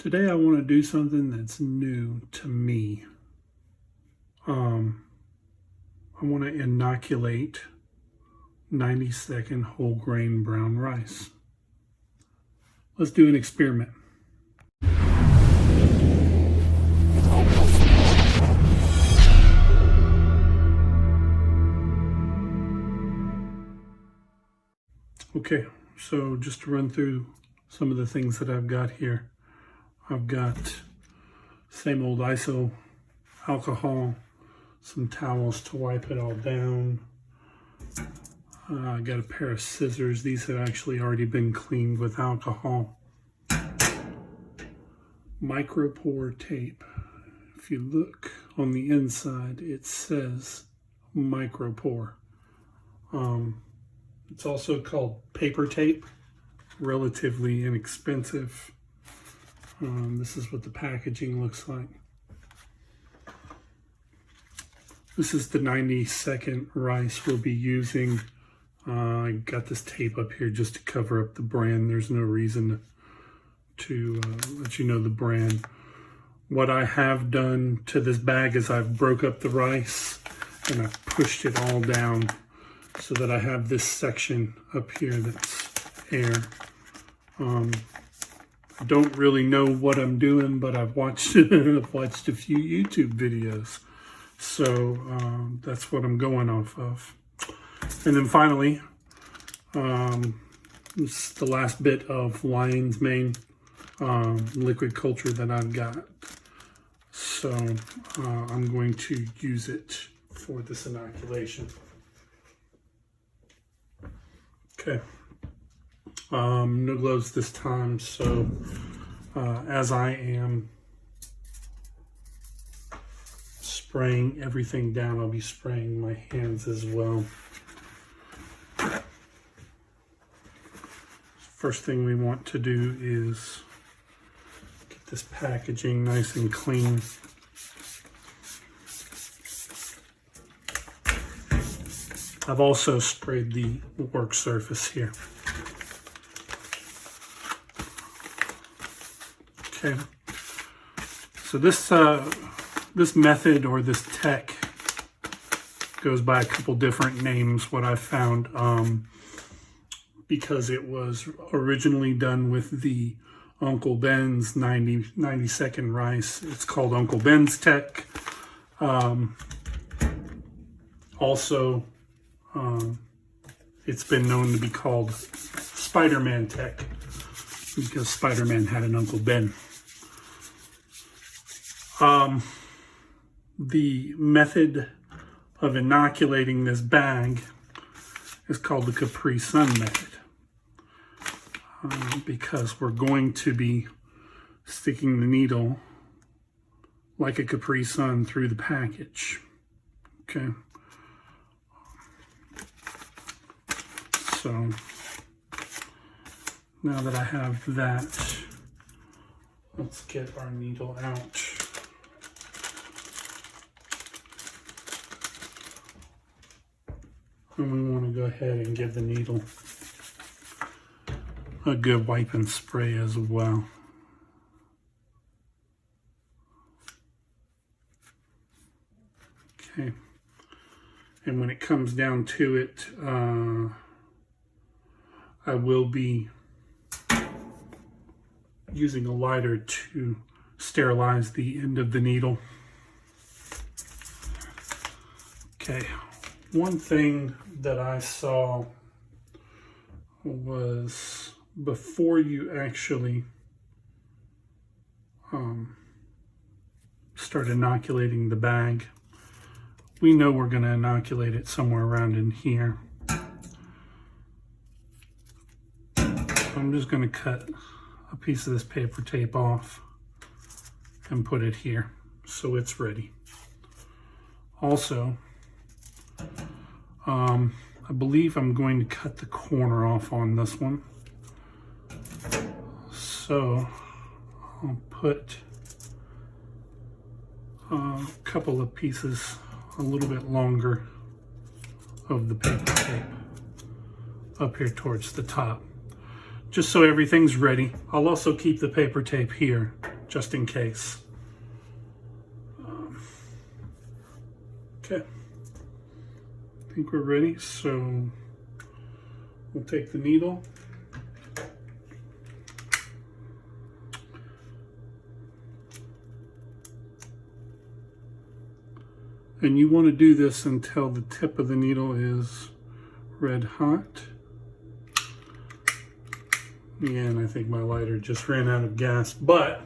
Today I want to do something that's new to me. I want to inoculate 90-second whole grain brown rice. Let's do an experiment. Okay, so just to run through some of the things that I've got here. I've got same old ISO alcohol, some towels to wipe it all down. I got a pair of scissors. These have actually already been cleaned with alcohol. Micropore tape. If you look on the inside, it says micropore. It's also called paper tape, relatively inexpensive. This is what the packaging looks like. This is the 90-second rice we'll be using. I got this tape up here just to cover up the brand. There's no reason to let you know the brand. What I have done to this bag is I've broke up the rice and I've pushed it all down so that I have this section up here that's air. I don't really know what I'm doing, but I've watched I've watched a few YouTube videos, so that's what I'm going off of. And then finally, this is the last bit of lion's mane liquid culture that I've got, so I'm going to use it for this inoculation. Okay. No gloves this time, so as I am spraying everything down, I'll be spraying my hands as well. First thing we want to do is get this packaging nice and clean. I've also sprayed the work surface here. Okay, so this method, or this tech, goes by a couple different names, what I've found, because it was originally done with the Uncle Ben's 90-second rice. It's called Uncle Ben's Tek. Also, it's been known to be called SpiderMan Tek, because Spider-Man had an Uncle Ben. The method of inoculating this bag is called the Capri Sun method, because we're going to be sticking the needle like a Capri Sun through the package. Okay. So now that I have that, let's get our needle out. And we want to go ahead and give the needle a good wipe and spray as well. Okay. And when it comes down to it, I will be using a lighter to sterilize the end of the needle. Okay, one thing that I saw was before you actually start inoculating the bag, we know we're going to inoculate it somewhere around in here. I'm just going to cut a piece of this paper tape off and put it here so it's ready. Also, I believe I'm going to cut the corner off on this one. So I'll put a couple of pieces a little bit longer of the paper tape up here towards the top, just so everything's ready. I'll also keep the paper tape here just in case. Okay, I think we're ready, so we'll take the needle. And you want to do this until the tip of the needle is red hot. And I think my lighter just ran out of gas, but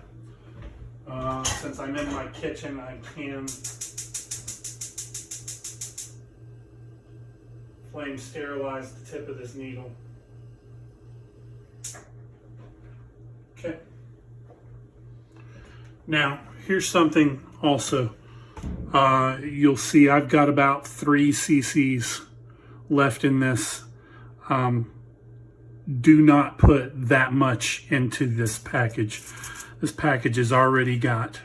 since I'm in my kitchen, I can flame sterilize the tip of this needle. Okay. Now, here's something also. You'll see I've got about 3 cc's left in this. Do not put that much into this package. This package has already got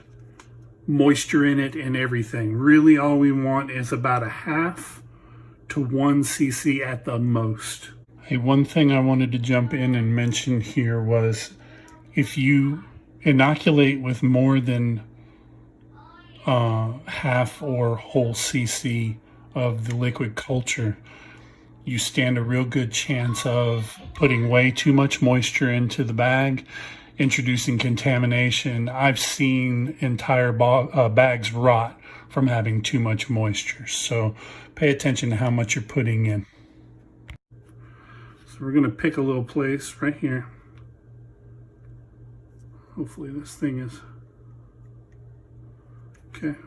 moisture in it and everything. Really all we want is about a half to 1 cc at the most. Hey, one thing I wanted to jump in and mention here was if you inoculate with more than half or whole cc of the liquid culture, you stand a real good chance of putting way too much moisture into the bag, introducing contamination. I've seen entire bags rot from having too much moisture. So pay attention to how much you're putting in. So we're gonna pick a little place right here. Hopefully this thing is, okay,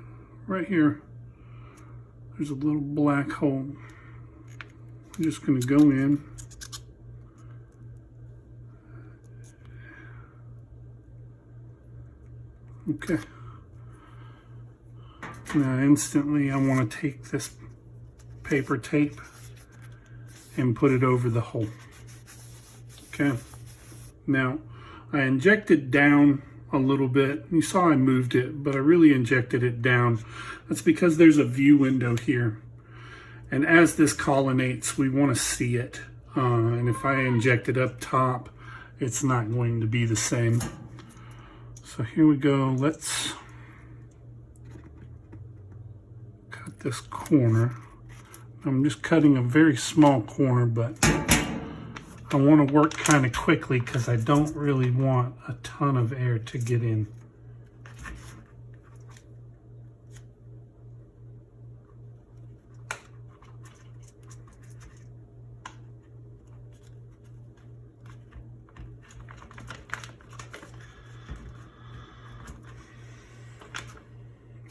right here. There's a little black hole. I'm just gonna go in. Okay. Now instantly I want to take this paper tape and put it over the hole. Okay. Now I injected down a little bit. You saw I moved it, but I really injected it down. That's because there's a view window here. And as this collonates, we want to see it. And if I inject it up top, it's not going to be the same. So here we go. Let's cut this corner. I'm just cutting a very small corner, but I want to work kind of quickly because I don't really want a ton of air to get in.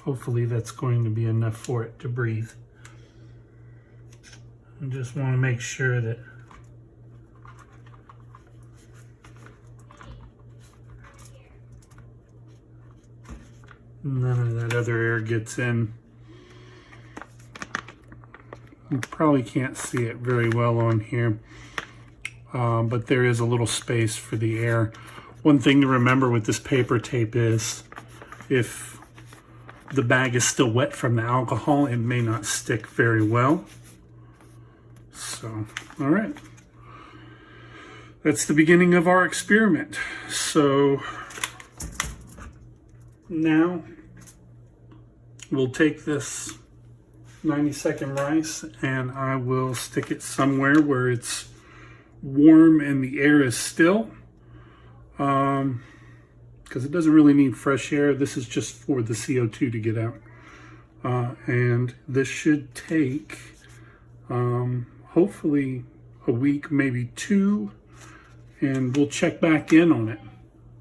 Hopefully that's going to be enough for it to breathe. I just want to make sure that none of that other air gets in. You probably can't see it very well on here, but there is a little space for the air. One thing to remember with this paper tape is if the bag is still wet from the alcohol, it may not stick very well. So, all right. That's the beginning of our experiment. So now we'll take this 90-second rice and I will stick it somewhere where it's warm and the air is still. Because it doesn't really need fresh air. This is just for the CO2 to get out. And this should take hopefully a week, maybe 2, and we'll check back in on it.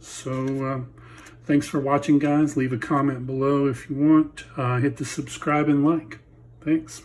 So thanks for watching, guys. Leave a comment below if you want. Hit the subscribe and like. Thanks.